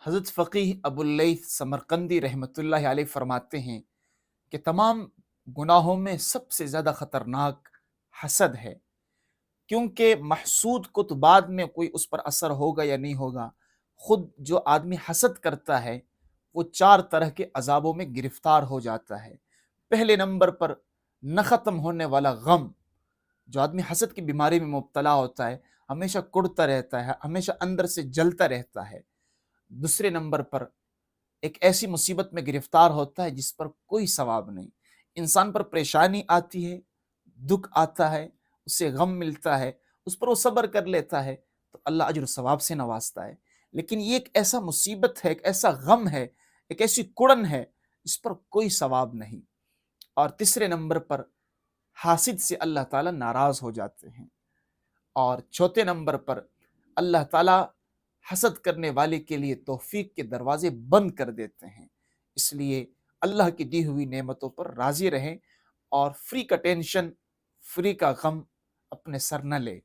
حضرت فقیہ ابو اللیث سمرقندی رحمۃ اللہ علیہ فرماتے ہیں کہ تمام گناہوں میں سب سے زیادہ خطرناک حسد ہے، کیونکہ محسود کو تو بعد میں کوئی اس پر اثر ہوگا یا نہیں ہوگا، خود جو آدمی حسد کرتا ہے وہ 4 طرح کے عذابوں میں گرفتار ہو جاتا ہے۔ پہلے نمبر پر نہ ختم ہونے والا غم، جو آدمی حسد کی بیماری میں مبتلا ہوتا ہے ہمیشہ کڑتا رہتا ہے، ہمیشہ اندر سے جلتا رہتا ہے۔ دوسرے نمبر پر ایک ایسی مصیبت میں گرفتار ہوتا ہے جس پر کوئی ثواب نہیں، انسان پر پریشانی آتی ہے، دکھ آتا ہے، اسے غم ملتا ہے، اس پر وہ صبر کر لیتا ہے تو اللہ اجر و ثواب سے نوازتا ہے۔ لیکن یہ ایک ایسا مصیبت ہے، ایک ایسا غم ہے، ایک ایسی کڑن ہے جس پر کوئی ثواب نہیں۔ اور تیسرے نمبر پر حاسد سے اللہ تعالیٰ ناراض ہو جاتے ہیں، اور چوتھے نمبر پر اللہ تعالیٰ حسد کرنے والے کے لیے توفیق کے دروازے بند کر دیتے ہیں۔ اس لیے اللہ کی دی ہوئی نعمتوں پر راضی رہیں اور فری کا ٹینشن، فری کا غم اپنے سر نہ لے۔